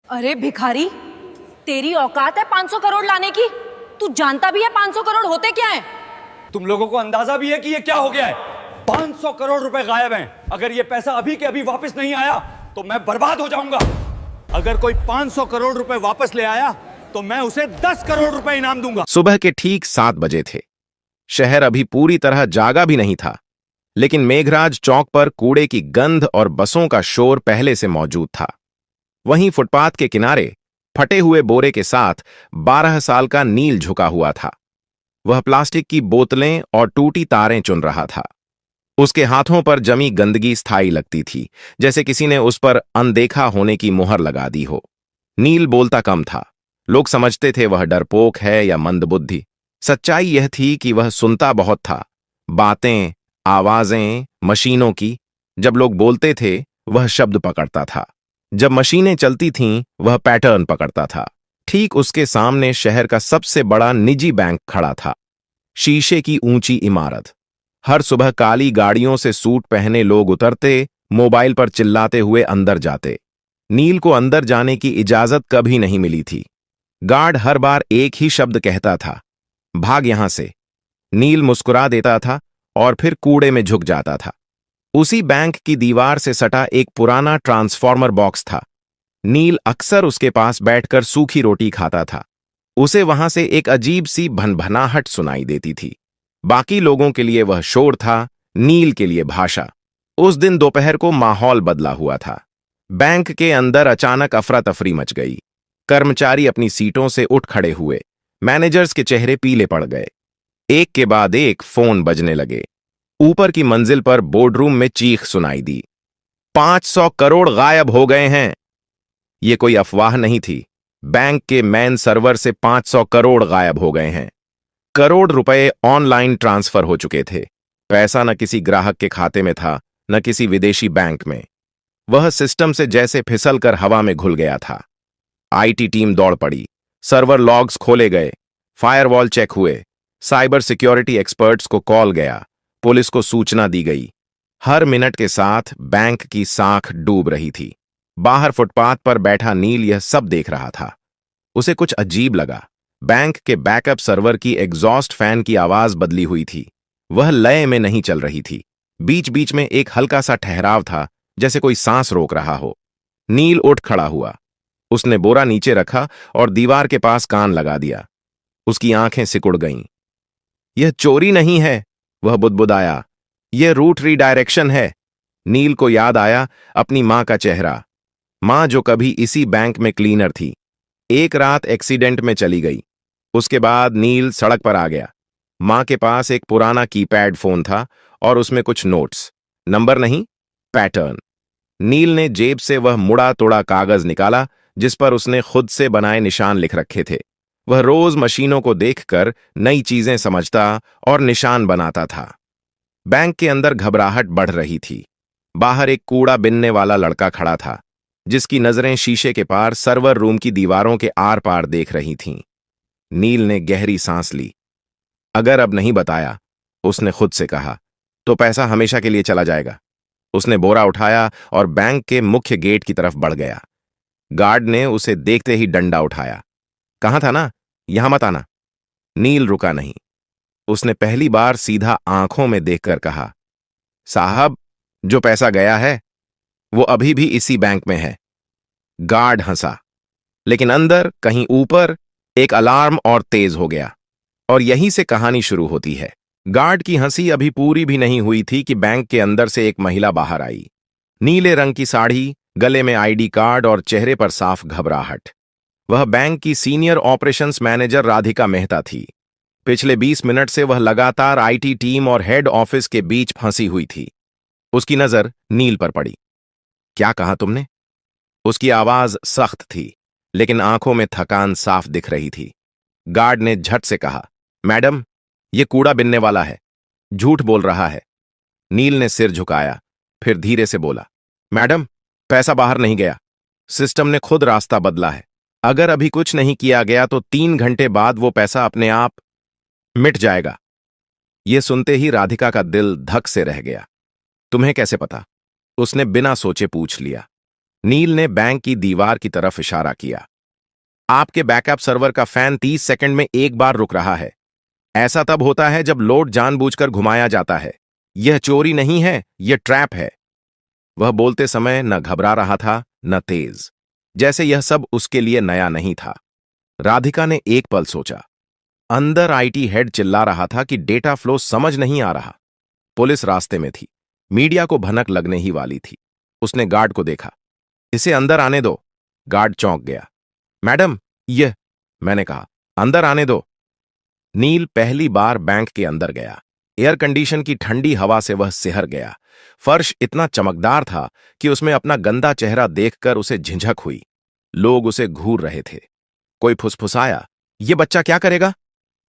अरे भिखारी, तेरी औकात है 500 करोड़ लाने की? तू जानता भी है 500 करोड़ होते क्या है? तुम लोगों को अंदाजा भी है कि ये क्या हो गया है? 500 करोड़ रुपए गायब हैं। अगर ये पैसा अभी के अभी वापस नहीं आया तो मैं बर्बाद हो जाऊंगा। अगर कोई 500 करोड़ रुपए वापस ले आया तो मैं उसे 10 करोड़ रुपए इनाम दूंगा। सुबह के ठीक 7 बजे थे। शहर अभी पूरी तरह जागा भी नहीं था, लेकिन मेघराज चौक पर कूड़े की गंध और बसों का शोर पहले से मौजूद था। वहीं फुटपाथ के किनारे फटे हुए बोरे के साथ 12 साल का नील झुका हुआ था। वह प्लास्टिक की बोतलें और टूटी तारें चुन रहा था। उसके हाथों पर जमी गंदगी स्थायी लगती थी, जैसे किसी ने उस पर अनदेखा होने की मुहर लगा दी हो। नील बोलता कम था। लोग समझते थे वह डरपोक है या मंदबुद्धि। सच्चाई यह थी कि वह सुनता बहुत था। बातें, आवाजें, मशीनों की। जब लोग बोलते थे वह शब्द पकड़ता था। जब मशीनें चलती थीं वह पैटर्न पकड़ता था। ठीक उसके सामने शहर का सबसे बड़ा निजी बैंक खड़ा था। शीशे की ऊंची इमारत। हर सुबह काली गाड़ियों से सूट पहने लोग उतरते, मोबाइल पर चिल्लाते हुए अंदर जाते। नील को अंदर जाने की इजाजत कभी नहीं मिली थी। गार्ड हर बार एक ही शब्द कहता था, भाग यहां से। नील मुस्कुरा देता था और फिर कूड़े में झुक जाता था। उसी बैंक की दीवार से सटा एक पुराना ट्रांसफॉर्मर बॉक्स था। नील अक्सर उसके पास बैठकर सूखी रोटी खाता था। उसे वहां से एक अजीब सी भनभनाहट सुनाई देती थी। बाकी लोगों के लिए वह शोर था, नील के लिए भाषा। उस दिन दोपहर को माहौल बदला हुआ था। बैंक के अंदर अचानक अफरा तफरी मच गई। कर्मचारी अपनी सीटों से उठ खड़े हुए। मैनेजर्स के चेहरे पीले पड़ गए। एक के बाद एक फोन बजने लगे। ऊपर की मंजिल पर बोर्डरूम में चीख सुनाई दी, 500 करोड़ गायब हो गए हैं। यह कोई अफवाह नहीं थी। बैंक के मेन सर्वर से 500 करोड़ गायब हो गए हैं। करोड़ रुपए ऑनलाइन ट्रांसफर हो चुके थे। पैसा न किसी ग्राहक के खाते में था, न किसी विदेशी बैंक में। वह सिस्टम से जैसे फिसलकर हवा में घुल गया था। आईटी टीम दौड़ पड़ी। सर्वर लॉग्स खोले गए, फायरवॉल चेक हुए, साइबर सिक्योरिटी एक्सपर्ट्स को कॉल गया, पुलिस को सूचना दी गई। हर मिनट के साथ बैंक की साख डूब रही थी। बाहर फुटपाथ पर बैठा नील यह सब देख रहा था। उसे कुछ अजीब लगा। बैंक के बैकअप सर्वर की एग्जॉस्ट फैन की आवाज बदली हुई थी। वह लय में नहीं चल रही थी। बीच बीच में एक हल्का सा ठहराव था, जैसे कोई सांस रोक रहा हो। नील उठ खड़ा हुआ। उसने बोरा नीचे रखा और दीवार के पास कान लगा दिया। उसकी आंखें सिकुड़ गईं। यह चोरी नहीं है, वह बुदबुदाया। यह रूट रीडायरेक्शन है। नील को याद आया अपनी मां का चेहरा। मां जो कभी इसी बैंक में क्लीनर थी। एक रात एक्सीडेंट में चली गई। उसके बाद नील सड़क पर आ गया। मां के पास एक पुराना कीपैड फोन था और उसमें कुछ नोट्स। नंबर नहीं, पैटर्न। नील ने जेब से वह मुड़ा तोड़ा कागज निकाला जिस पर उसने खुद से बनाए निशान लिख रखे थे। वह रोज मशीनों को देखकर नई चीजें समझता और निशान बनाता था। बैंक के अंदर घबराहट बढ़ रही थी। बाहर एक कूड़ा बिनने वाला लड़का खड़ा था, जिसकी नजरें शीशे के पार सर्वर रूम की दीवारों के आर पार देख रही थीं। नील ने गहरी सांस ली। अगर अब नहीं बताया, उसने खुद से कहा, तो पैसा हमेशा के लिए चला जाएगा। उसने बोरा उठाया और बैंक के मुख्य गेट की तरफ बढ़ गया। गार्ड ने उसे देखते ही डंडा उठाया। कहा था ना, यहां मत आना। नील रुका नहीं। उसने पहली बार सीधा आंखों में देखकर कहा, साहब, जो पैसा गया है वो अभी भी इसी बैंक में है। गार्ड हंसा, लेकिन अंदर कहीं ऊपर एक अलार्म और तेज हो गया। और यहीं से कहानी शुरू होती है। गार्ड की हंसी अभी पूरी भी नहीं हुई थी कि बैंक के अंदर से एक महिला बाहर आई। नीले रंग की साड़ी, गले में आईडी कार्ड और चेहरे पर साफ घबराहट। वह बैंक की senior operations manager Radhika Mehta थी। पिछले 20 मिनट से वह लगातार आईटी टीम और हेड ऑफिस के बीच फंसी हुई थी। उसकी नजर नील पर पड़ी। क्या कहा तुमने? उसकी आवाज सख्त थी, लेकिन आंखों में थकान साफ दिख रही थी। गार्ड ने झट से कहा, मैडम, यह कूड़ा बिनने वाला है, झूठ बोल रहा है। नील ने सिर झुकाया, फिर धीरे से बोला, मैडम, पैसा बाहर नहीं गया। सिस्टम ने खुद रास्ता बदला है। अगर अभी कुछ नहीं किया गया तो 3 घंटे बाद वो पैसा अपने आप मिट जाएगा। यह सुनते ही राधिका का दिल धक से रह गया। तुम्हें कैसे पता? उसने बिना सोचे पूछ लिया। नील ने बैंक की दीवार की तरफ इशारा किया। आपके बैकअप सर्वर का फैन 30 सेकंड में एक बार रुक रहा है। ऐसा तब होता है जब लोड जानबूझकर घुमाया जाता है। यह चोरी नहीं है, यह ट्रैप है। वह बोलते समय न घबरा रहा था न तेज, जैसे यह सब उसके लिए नया नहीं था। राधिका ने एक पल सोचा। अंदर आईटी हेड चिल्ला रहा था कि डेटा फ्लो समझ नहीं आ रहा। पुलिस रास्ते में थी, मीडिया को भनक लगने ही वाली थी। उसने गार्ड को देखा। इसे अंदर आने दो। गार्ड चौंक गया। मैडम, यह, मैंने कहा, अंदर आने दो। नील पहली बार बैंक के अंदर गया। एयर कंडीशन की ठंडी हवा से वह सिहर गया। फर्श इतना चमकदार था कि उसमें अपना गंदा चेहरा देखकर उसे झिझक हुई। लोग उसे घूर रहे थे। कोई फुसफुसाया, ये बच्चा क्या करेगा?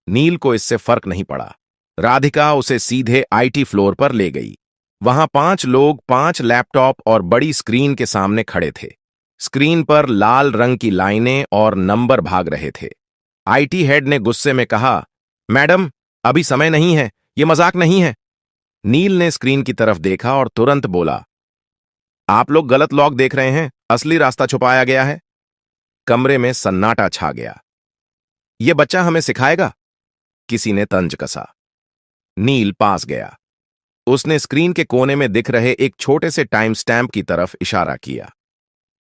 नील को इससे फर्क नहीं पड़ा। राधिका उसे सीधे आईटी फ्लोर पर ले गई। वहां 5 लोग 5 लैपटॉप और बड़ी स्क्रीन के सामने खड़े थे। स्क्रीन पर लाल रंग की लाइनें और नंबर भाग रहे थे। आईटी हेड ने गुस्से में कहा, मैडम, अभी समय नहीं है, ये मजाक नहीं है। नील ने स्क्रीन की तरफ देखा और तुरंत बोला, आप लोग गलत लॉग देख रहे हैं, असली रास्ता छुपाया गया है। कमरे में सन्नाटा छा गया। यह बच्चा हमें सिखाएगा? किसी ने तंज कसा। नील पास गया। उसने स्क्रीन के कोने में दिख रहे एक छोटे से टाइम स्टैम्प की तरफ इशारा किया।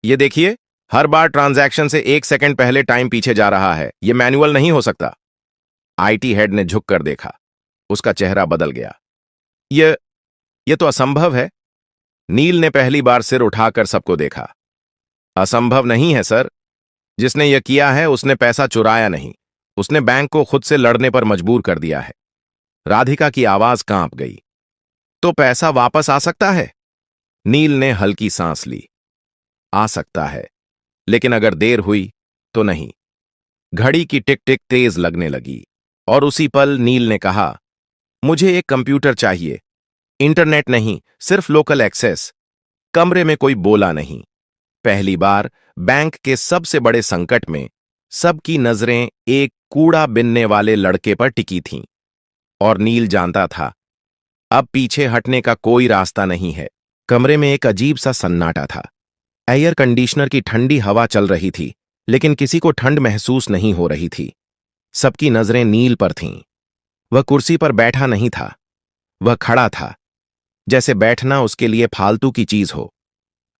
ये देखिए, हर बार ट्रांजैक्शन से 1 सेकंड पहले टाइम पीछे जा रहा है। यह मैनुअल नहीं हो सकता। आईटी हेड ने झुककर देखा। उसका चेहरा बदल गया। यह तो असंभव है। नील ने पहली बार सिर उठाकर सबको देखा। असंभव नहीं है सर। जिसने यह किया है उसने पैसा चुराया नहीं, उसने बैंक को खुद से लड़ने पर मजबूर कर दिया है। राधिका की आवाज कांप गई। तो पैसा वापस आ सकता है? नील ने हल्की सांस ली। आ सकता है, लेकिन अगर देर हुई तो नहीं। घड़ी की टिक टिक तेज लगने लगी और उसी पल नील ने कहा, मुझे एक कंप्यूटर चाहिए। इंटरनेट नहीं, सिर्फ लोकल एक्सेस। कमरे में कोई बोला नहीं। पहली बार बैंक के सबसे बड़े संकट में सबकी नजरें एक कूड़ा बिनने वाले लड़के पर टिकी थीं। और नील जानता था, अब पीछे हटने का कोई रास्ता नहीं है। कमरे में एक अजीब सा सन्नाटा था। एयर कंडीशनर की ठंडी हवा चल रही थी, लेकिन किसी को ठंड महसूस नहीं हो रही थी। सबकी नजरें नील पर थीं। वह कुर्सी पर बैठा नहीं था, वह खड़ा था, जैसे बैठना उसके लिए फालतू की चीज हो।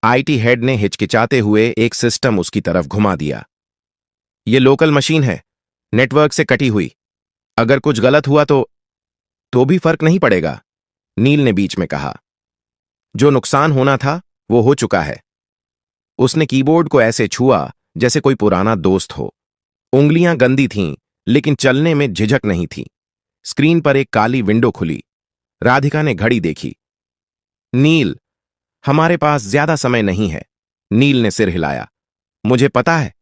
आईटी हेड ने हिचकिचाते हुए एक सिस्टम उसकी तरफ घुमा दिया। यह लोकल मशीन है, नेटवर्क से कटी हुई। अगर कुछ गलत हुआ तो भी फर्क नहीं पड़ेगा, नील ने बीच में कहा। जो नुकसान होना था वो हो चुका है। उसने कीबोर्ड को ऐसे छुआ जैसे कोई पुराना दोस्त हो। उंगलियां गंदी थीं, लेकिन चलने में झिझक नहीं थी। स्क्रीन पर एक काली विंडो खुली। राधिका ने घड़ी देखी। नील, हमारे पास ज्यादा समय नहीं है। नील ने सिर हिलाया। मुझे पता है।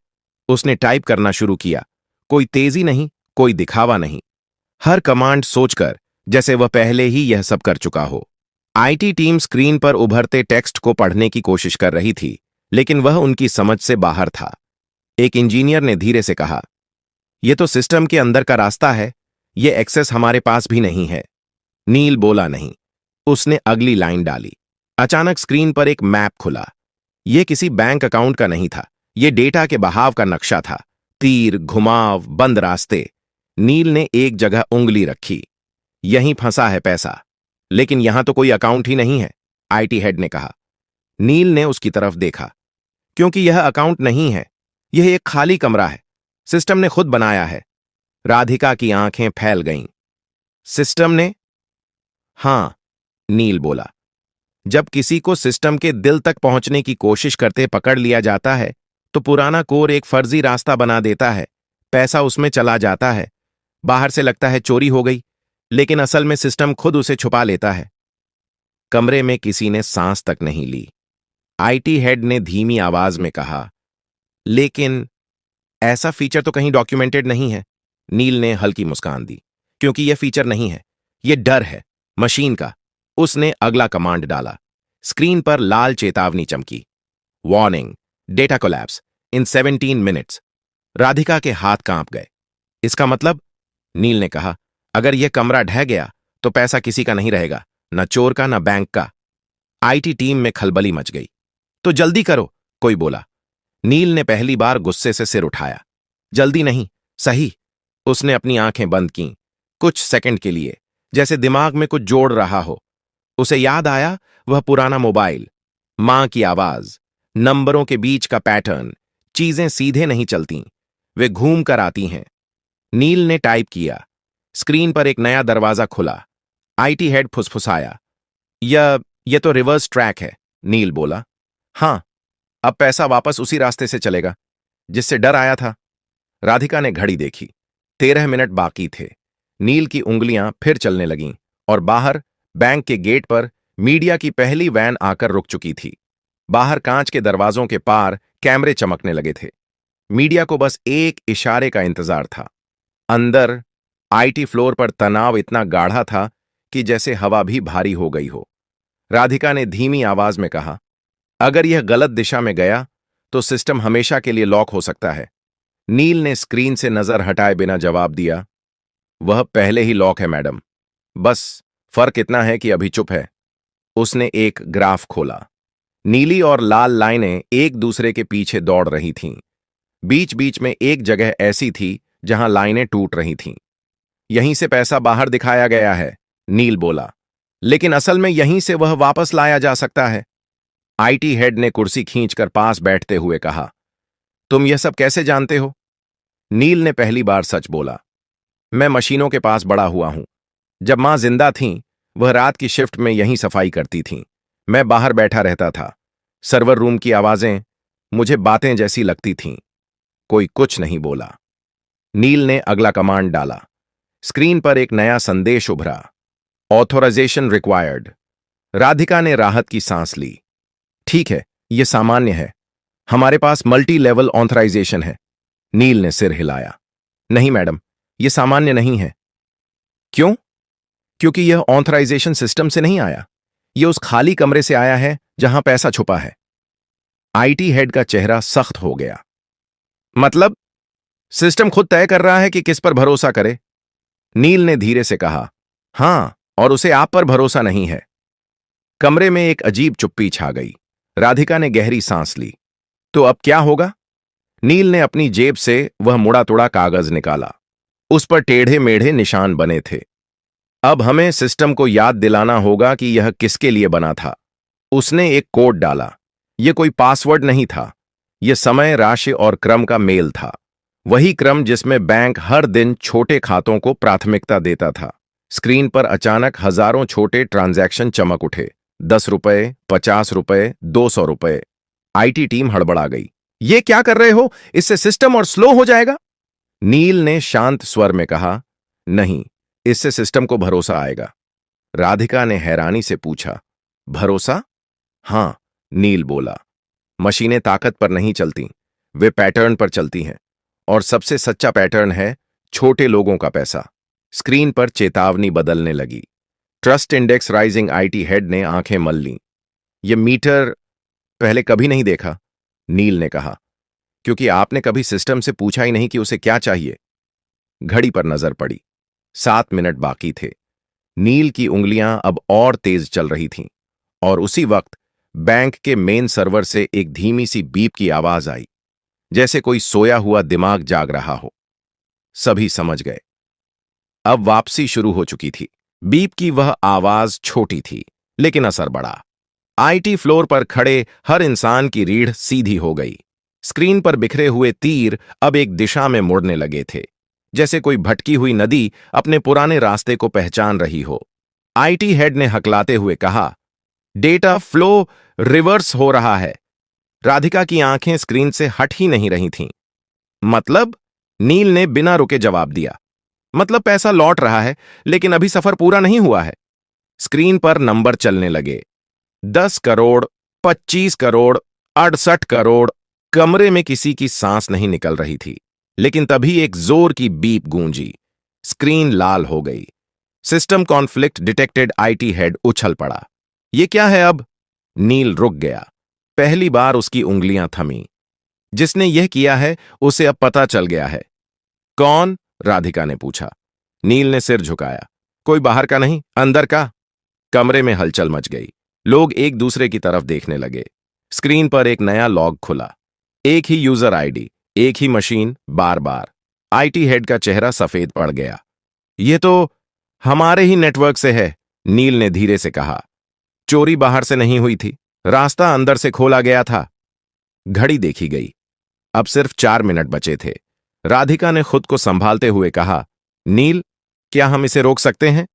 उसने टाइप करना शुरू किया। कोई तेजी नहीं, कोई दिखावा नहीं। हर कमांड सोचकर, जैसे वह पहले ही यह सब कर चुका हो। आईटी टीम स्क्रीन पर उभरते टेक्स्ट को पढ़ने की कोशिश कर रही थी, लेकिन वह उनकी समझ से बाहर था। एक इंजीनियर ने धीरे से कहा, यह तो सिस्टम के अंदर का रास्ता है, यह एक्सेस हमारे पास भी नहीं है। नील बोला नहीं। उसने अगली लाइन डाली। अचानक स्क्रीन पर एक मैप खुला। यह किसी बैंक अकाउंट का नहीं था, यह डेटा के बहाव का नक्शा था। तीर, घुमाव, बंद रास्ते। नील ने एक जगह उंगली रखी। यहीं फंसा है पैसा। लेकिन यहां तो कोई अकाउंट ही नहीं है, आईटी हेड ने कहा। नील ने उसकी तरफ देखा। क्योंकि यह अकाउंट नहीं है, यह एक खाली कमरा है। सिस्टम ने खुद बनाया है। राधिका की आंखें फैल गईं। सिस्टम ने? हां, नील बोला। जब किसी को सिस्टम के दिल तक पहुंचने की कोशिश करते पकड़ लिया जाता है, तो पुराना कोर एक फर्जी रास्ता बना देता है। पैसा उसमें चला जाता है। बाहर से लगता है चोरी हो गई, लेकिन असल में सिस्टम खुद उसे छुपा लेता है। कमरे में किसी ने सांस तक नहीं ली। आईटी हेड ने धीमी आवाज में कहा, लेकिन ऐसा फीचर तो कहीं डॉक्यूमेंटेड नहीं है। नील ने हल्की मुस्कान दी। क्योंकि यह फीचर नहीं है, यह डर है मशीन का। उसने अगला कमांड डाला। स्क्रीन पर लाल चेतावनी चमकी। वार्निंग, डेटा कोलैप्स इन 17 मिनट्स। राधिका के हाथ कांप गए। इसका मतलब? नील ने कहा, अगर यह कमरा ढह गया तो पैसा किसी का नहीं रहेगा, न चोर का न बैंक का। आईटी टीम में खलबली मच गई। तो जल्दी करो, कोई बोला। नील ने पहली बार गुस्से से सिर उठाया। जल्दी नहीं, सही। उसने अपनी आंखें बंद कीं, कुछ सेकंड के लिए, जैसे दिमाग में कुछ जोड़ रहा हो। उसे याद आया वह पुराना मोबाइल, मां की आवाज, नंबरों के बीच का पैटर्न। चीजें सीधे नहीं चलती, वे घूम कर आती हैं। नील ने टाइप किया। स्क्रीन पर एक नया दरवाजा खुला। आईटी हेड फुसफुसाया। यह तो रिवर्स ट्रैक है, नील बोला। हां, अब पैसा वापस उसी रास्ते से चलेगा जिससे डर आया था। राधिका ने घड़ी देखी। 13 मिनट बाकी थे। नील की उंगलियां फिर चलने लगीं और बाहर बैंक के गेट पर मीडिया की पहली वैन आकर रुक चुकी थी। बाहर कांच के दरवाजों के पार कैमरे चमकने लगे थे। मीडिया को बस एक इशारे का इंतजार था। अंदर आईटी फ्लोर पर तनाव इतना गाढ़ा था कि जैसे हवा भी भारी हो गई हो। राधिका ने धीमी आवाज में कहा, अगर यह गलत दिशा में गया तो सिस्टम हमेशा के लिए लॉक हो सकता है। नील ने स्क्रीन से नजर हटाए बिना जवाब दिया, वह पहले ही लॉक है मैडम, बस फर्क इतना है कि अभी चुप है। उसने एक ग्राफ खोला। नीली और लाल लाइनें एक दूसरे के पीछे दौड़ रही थीं। बीच बीच में एक जगह ऐसी थी जहां लाइनें टूट रही थीं। यहीं से पैसा बाहर दिखाया गया है, नील बोला, लेकिन असल में यहीं से वह वापस लाया जा सकता है। आईटी हेड ने कुर्सी खींचकर पास बैठते हुए कहा, तुम यह सब कैसे जानते हो? नील ने पहली बार सच बोला, मैं मशीनों के पास बड़ा हुआ हूं। जब मां जिंदा थीं, वह रात की शिफ्ट में यहीं सफाई करती थीं। मैं बाहर बैठा रहता था। सर्वर रूम की आवाजें मुझे बातें जैसी लगती थीं। कोई कुछ नहीं बोला। नील ने अगला कमांड डाला। स्क्रीन पर एक नया संदेश उभरा, ऑथोराइजेशन रिक्वायर्ड। राधिका ने राहत की सांस ली। ठीक है, यह सामान्य है, हमारे पास मल्टी लेवल ऑथराइजेशन है। नील ने सिर हिलाया। नहीं मैडम, यह सामान्य नहीं है। क्यों? क्योंकि यह ऑथराइजेशन सिस्टम से नहीं आया, यह उस खाली कमरे से आया है जहां पैसा छुपा है। आईटी हेड का चेहरा सख्त हो गया। मतलब सिस्टम खुद तय कर रहा है कि किस पर भरोसा करे? नील ने धीरे से कहा, हां, और उसे आप पर भरोसा नहीं है। कमरे में एक अजीब चुप्पी छा गई। राधिका ने गहरी सांस ली। तो अब क्या होगा? नील ने अपनी जेब से वह मुड़ा तुड़ा कागज निकाला। उस पर टेढ़े मेढ़े निशान बने थे। अब हमें सिस्टम को याद दिलाना होगा कि यह किसके लिए बना था। उसने एक कोड डाला। यह कोई पासवर्ड नहीं था, यह समय, राशि और क्रम का मेल था। वही क्रम जिसमें बैंक हर दिन छोटे खातों को प्राथमिकता देता था। स्क्रीन पर अचानक हजारों छोटे ट्रांजैक्शन चमक उठे। 10 रुपए, 50 रुपए, 200 रुपए। आईटी टीम हड़बड़ा गई। ये क्या कर रहे हो? इससे सिस्टम और स्लो हो जाएगा। नील ने शांत स्वर में कहा, नहीं, इससे सिस्टम को भरोसा आएगा। राधिका ने हैरानी से पूछा, भरोसा? हां, नील बोला। मशीनें ताकत पर नहीं चलती, वे पैटर्न पर चलती हैं, और सबसे सच्चा पैटर्न है छोटे लोगों का पैसा। स्क्रीन पर चेतावनी बदलने लगी। Trust index rising. IT head ने आंखें मल लीं। यह मीटर पहले कभी नहीं देखा, नील ने कहा, क्योंकि आपने कभी सिस्टम से पूछा ही नहीं कि उसे क्या चाहिए। घड़ी पर नजर पड़ी। 7 मिनट बाकी थे। नील की उंगलियां अब और तेज चल रही थीं, और उसी वक्त बैंक के मेन सर्वर से एक धीमी सी बीप की आवाज आई, जैसे कोई सोया हुआ दिमाग जाग रहा हो। सभी समझ गए, अब वापसी शुरू हो चुकी थी। बीप की वह आवाज छोटी थी, लेकिन असर बड़ा। आईटी फ्लोर पर खड़े हर इंसान की रीढ़ सीधी हो गई। स्क्रीन पर बिखरे हुए तीर अब एक दिशा में मुड़ने लगे थे, जैसे कोई भटकी हुई नदी अपने पुराने रास्ते को पहचान रही हो। आईटी हेड ने हकलाते हुए कहा, डेटा फ्लो रिवर्स हो रहा है। राधिका की आंखें स्क्रीन से हट ही नहीं रही थीं। मतलब? नील ने बिना रुके जवाब दिया, मतलब पैसा लौट रहा है, लेकिन अभी सफर पूरा नहीं हुआ है। स्क्रीन पर नंबर चलने लगे। 10 करोड़, 25 करोड़, 68 करोड़। कमरे में किसी की सांस नहीं निकल रही थी, लेकिन तभी एक जोर की बीप गूंजी। स्क्रीन लाल हो गई। System conflict detected. IT head उछल पड़ा। यह क्या है अब? नील रुक गया। पहली बार उसकी उंगलियां थमी। जिसने यह किया है उसे अब पता चल गया है। कौन? राधिका ने पूछा। नील ने सिर झुकाया। कोई बाहर का नहीं, अंदर का। कमरे में हलचल मच गई। लोग एक दूसरे की तरफ देखने लगे। स्क्रीन पर एक नया लॉग खुला। एक ही यूजर आईडी, एक ही मशीन, बार बार। आईटी हेड का चेहरा सफेद पड़ गया। ये तो हमारे ही नेटवर्क से है, नील ने धीरे से कहा। चोरी बाहर से नहीं हुई थी, रास्ता अंदर से खोला गया था। घड़ी देखी गई। अब सिर्फ 4 मिनट बचे थे। राधिका ने खुद को संभालते हुए कहा, नील, क्या हम इसे रोक सकते हैं?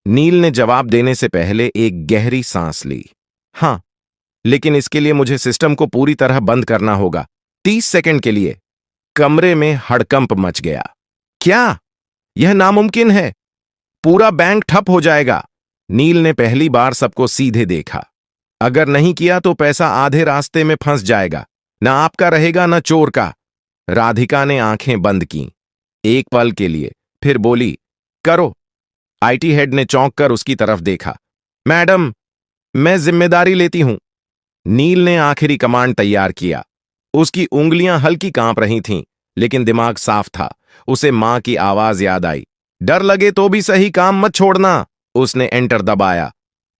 नील ने जवाब देने से पहले एक गहरी सांस ली। हां, लेकिन इसके लिए मुझे सिस्टम को पूरी तरह बंद करना होगा। 30 सेकंड के लिए। कमरे में हड़कंप मच गया। क्या? यह नामुमकिन है। पूरा बैंक ठप हो जाएगा। नील ने पहली बार सबको सीधे देखा। अगर नहीं किया तो पैसा आधे रास्ते में फंस जाएगा। न आपका रहेगा न चोर का। राधिका ने आंखें बंद कीं। एक पल के लिए, फिर बोली, करो। आईटी हेड ने चौंक कर उसकी तरफ देखा। मैडम, मैं जिम्मेदारी लेती हूं। नील ने आखिरी कमांड तैयार किया। उसकी उंगलियां हल्की कांप रही थीं, लेकिन दिमाग साफ था। उसे मां की आवाज याद आई। डर लगे तो भी सही काम मत छोड़ना। उसने एंटर दबाया।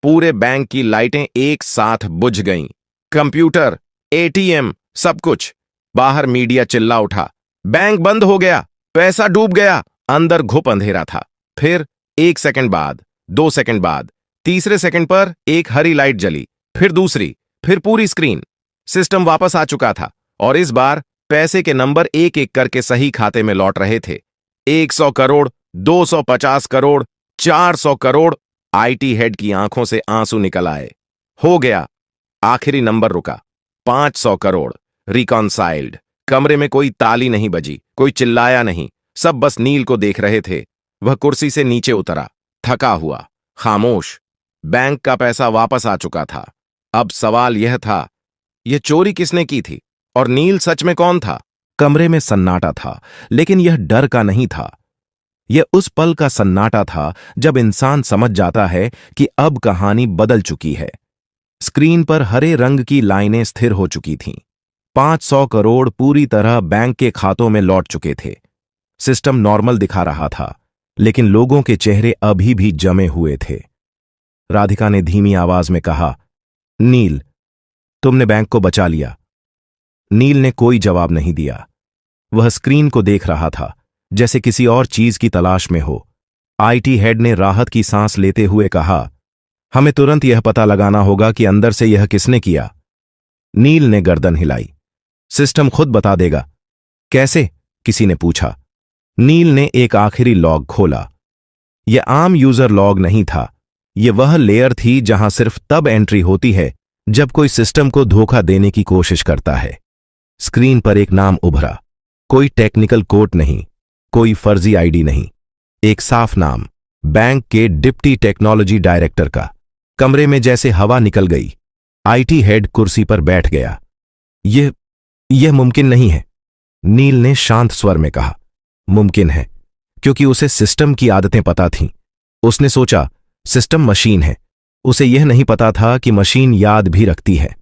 पूरे बैंक की लाइटें एक साथ बुझ गईं। कंप्यूटर, एटीएम, सब कुछ। बाहर मीडिया चिल्ला उठा, बैंक बंद हो गया, पैसा डूब गया। अंदर घुप अंधेरा था। फिर 1 सेकंड बाद, 2 सेकंड बाद, तीसरे सेकंड पर एक हरी लाइट जली, फिर दूसरी, फिर पूरी स्क्रीन। सिस्टम वापस आ चुका था और इस बार पैसे के नंबर एक एक करके सही खाते में लौट रहे थे। 100 करोड़, 250 करोड़, 400 करोड़। आईटी हेड की आंखों से आंसू निकल आए। हो गया। आखिरी नंबर रुका। 500 करोड़। रिकॉन्साइल्ड। कमरे में कोई ताली नहीं बजी, कोई चिल्लाया नहीं। सब बस नील को देख रहे थे। वह कुर्सी से नीचे उतरा, थका हुआ, खामोश। बैंक का पैसा वापस आ चुका था। अब सवाल यह था, यह चोरी किसने की थी और नील सच में कौन था? कमरे में सन्नाटा था, लेकिन यह डर का नहीं था। यह उस पल का सन्नाटा था जब इंसान समझ जाता है कि अब कहानी बदल चुकी है। स्क्रीन पर हरे रंग की लाइनें स्थिर हो चुकी थीं। 500 करोड़ पूरी तरह बैंक के खातों में लौट चुके थे। सिस्टम नॉर्मल दिखा रहा था, लेकिन लोगों के चेहरे अभी भी जमे हुए थे। राधिका ने धीमी आवाज में कहा, नील, तुमने बैंक को बचा लिया। नील ने कोई जवाब नहीं दिया। वह स्क्रीन को देख रहा था, जैसे किसी और चीज की तलाश में हो। आईटी हेड ने राहत की सांस लेते हुए कहा, हमें तुरंत यह पता लगाना होगा कि अंदर से यह किसने किया। नील ने गर्दन हिलाई। सिस्टम खुद बता देगा। कैसे? किसी ने पूछा। नील ने एक आखिरी लॉग खोला। यह आम यूजर लॉग नहीं था। यह वह लेयर थी जहां सिर्फ तब एंट्री होती है जब कोई सिस्टम को धोखा देने की कोशिश करता है। स्क्रीन पर एक नाम उभरा। कोई टेक्निकल कोड नहीं, कोई फर्जी आईडी नहीं, एक साफ नाम, बैंक के डिप्टी टेक्नोलॉजी डायरेक्टर का। कमरे में जैसे हवा निकल गई। आईटी हेड कुर्सी पर बैठ गया। यह मुमकिन नहीं है, नील ने शांत स्वर में कहा। मुमकिन है, क्योंकि उसे सिस्टम की आदतें पता थीं। उसने सोचा, सिस्टम मशीन है। उसे यह नहीं पता था कि मशीन याद भी रखती है।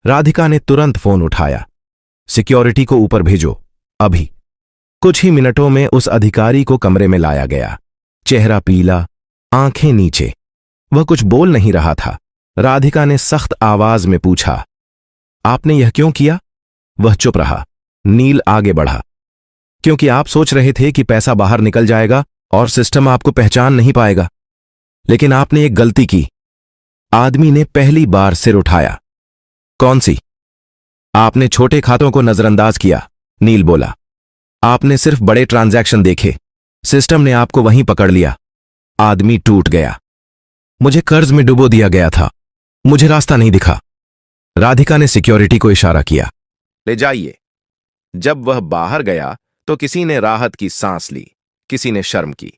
राधिका ने तुरंत फोन उठाया। सिक्योरिटी को ऊपर भेजो, अभी। कुछ ही मिनटों में उस अधिकारी को कमरे में लाया गया। चेहरा पीला, आंखें नीचे। वह कुछ बोल नहीं रहा था। राधिका ने सख्त आवाज में पूछा, आपने यह क्यों किया? वह चुप रहा। नील आगे बढ़ा। क्योंकि आप सोच रहे थे कि पैसा बाहर निकल जाएगा और सिस्टम आपको पहचान नहीं पाएगा। लेकिन आपने एक गलती की। आदमी ने पहली बार सिर उठाया। कौन सी? आपने छोटे खातों को नजरअंदाज किया, नील बोला। आपने सिर्फ बड़े ट्रांजैक्शन देखे। सिस्टम ने आपको वहीं पकड़ लिया। आदमी टूट गया। मुझे कर्ज में डुबो दिया गया था। मुझे रास्ता नहीं दिखा। राधिका ने सिक्योरिटी को इशारा किया, ले जाइए। जब वह बाहर गया तो किसी ने राहत की सांस ली, किसी ने शर्म की।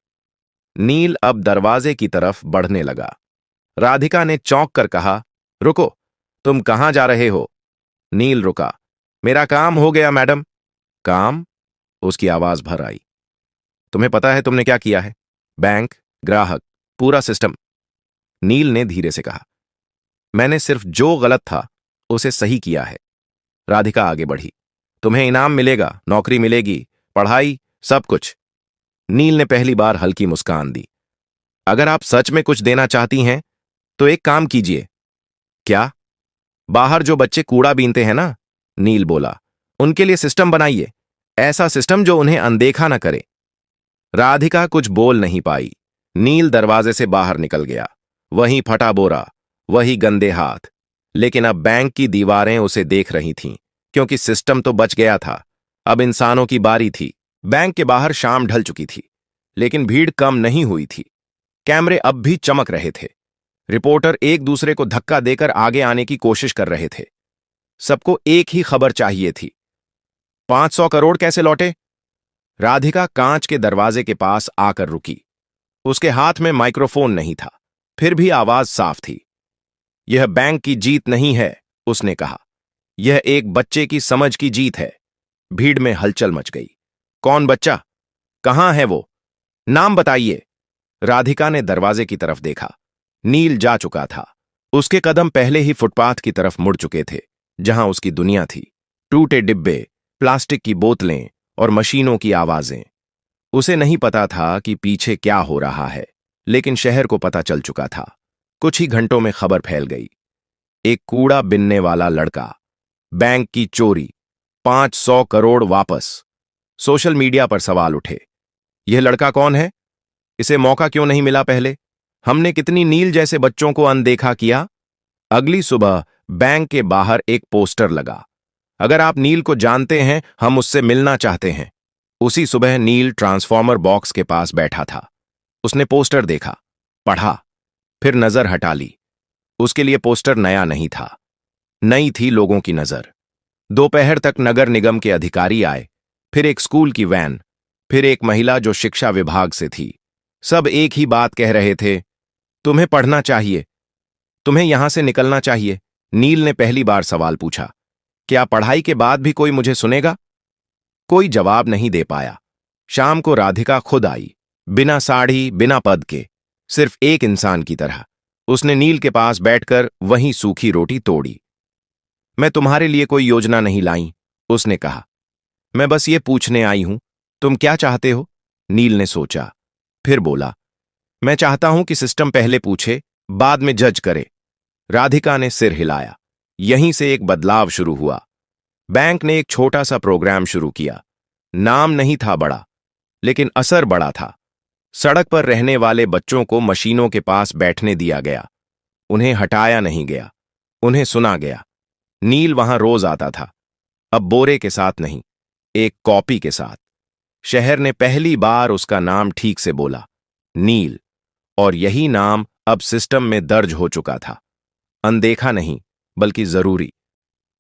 नील अब दरवाजे की तरफ बढ़ने लगा। राधिका ने चौंक कर कहा, रुको, तुम कहां जा रहे हो? नील रुका। मेरा काम हो गया मैडम। काम? उसकी आवाज भर आई। तुम्हें पता है तुमने क्या किया है? बैंक, ग्राहक, पूरा सिस्टम। नील ने धीरे से कहा, मैंने सिर्फ जो गलत था उसे सही किया है। राधिका आगे बढ़ी। तुम्हें इनाम मिलेगा, नौकरी मिलेगी, पढ़ाई, सब कुछ। नील ने पहली बार हल्की मुस्कान दी। अगर आप सच में कुछ देना चाहती हैं तो एक काम कीजिए। क्या? बाहर जो बच्चे कूड़ा बीनते हैं ना, नील बोला, उनके लिए सिस्टम बनाइए, ऐसा सिस्टम जो उन्हें अनदेखा न करे। राधिका कुछ बोल नहीं पाई। नील दरवाजे से बाहर निकल गया। वही फटा बोरा, वही गंदे हाथ। लेकिन अब बैंक की दीवारें उसे देख रही थीं, क्योंकि सिस्टम तो बच गया था। अब इंसानों की बारी थी। बैंक के बाहर शाम ढल चुकी थी, लेकिन भीड़ कम नहीं हुई थी। कैमरे अब भी चमक रहे थे। रिपोर्टर एक दूसरे को धक्का देकर आगे आने की कोशिश कर रहे थे। सबको एक ही खबर चाहिए थी। 500 करोड़ कैसे लौटे? राधिका कांच के दरवाजे के पास आकर रुकी। उसके हाथ में माइक्रोफोन नहीं था, फिर भी आवाज साफ थी। यह बैंक की जीत नहीं है, उसने कहा। यह एक बच्चे की समझ की जीत है। भीड़ में हलचल मच गई। कौन बच्चा? कहां है वो? नाम बताइए। राधिका ने दरवाजे की तरफ देखा। नील जा चुका था। उसके कदम पहले ही फुटपाथ की तरफ मुड़ चुके थे, जहां उसकी दुनिया थी। टूटे डिब्बे, प्लास्टिक की बोतलें और मशीनों की आवाजें। उसे नहीं पता था कि पीछे क्या हो रहा है, लेकिन शहर को पता चल चुका था। कुछ ही घंटों में खबर फैल गई। एक कूड़ा बिनने वाला लड़का, बैंक की चोरी, 500 करोड़ वापस। सोशल मीडिया पर सवाल उठे। यह लड़का कौन है? इसे मौका क्यों नहीं मिला पहले? हमने कितनी नील जैसे बच्चों को अनदेखा किया? अगली सुबह बैंक के बाहर एक पोस्टर लगा। अगर आप नील को जानते हैं, हम उससे मिलना चाहते हैं। उसी सुबह नील ट्रांसफॉर्मर बॉक्स के पास बैठा था। उसने पोस्टर देखा, पढ़ा, फिर नजर हटा ली। उसके लिए पोस्टर नया नहीं था, नई थी लोगों की नजर। दोपहर तक नगर निगम के अधिकारी आए, फिर एक स्कूल की वैन, फिर एक महिला जो शिक्षा विभाग से थी। सब एक ही बात कह रहे थे, तुम्हें पढ़ना चाहिए, तुम्हें यहां से निकलना चाहिए। नील ने पहली बार सवाल पूछा, क्या पढ़ाई के बाद भी कोई मुझे सुनेगा? कोई जवाब नहीं दे पाया। शाम को राधिका खुद आई, बिना साड़ी, बिना पद के, सिर्फ एक इंसान की तरह। उसने नील के पास बैठकर वहीं सूखी रोटी तोड़ी। मैं तुम्हारे लिए कोई योजना नहीं लाई, उसने कहा। मैं बस ये पूछने आई हूं, तुम क्या चाहते हो? नील ने सोचा, फिर बोला, मैं चाहता हूं कि सिस्टम पहले पूछे, बाद में जज करे। राधिका ने सिर हिलाया। यहीं से एक बदलाव शुरू हुआ। बैंक ने एक छोटा सा प्रोग्राम शुरू किया। नाम नहीं था बड़ा, लेकिन असर बड़ा था। सड़क पर रहने वाले बच्चों को मशीनों के पास बैठने दिया गया। उन्हें हटाया नहीं गया, उन्हें सुना गया। नील वहां रोज आता था, अब बोरे के साथ नहीं, एक कॉपी के साथ। शहर ने पहली बार उसका नाम ठीक से बोला, नील। और यही नाम अब सिस्टम में दर्ज हो चुका था। अनदेखा नहीं, बल्कि जरूरी।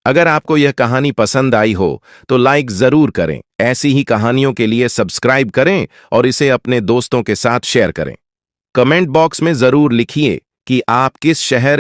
अगर आपको यह कहानी पसंद आई हो तो लाइक जरूर करें। ऐसी ही कहानियों के लिए सब्सक्राइब करें और इसे अपने दोस्तों के साथ शेयर करें। कमेंट बॉक्स में जरूर लिखिए कि आप किस शहर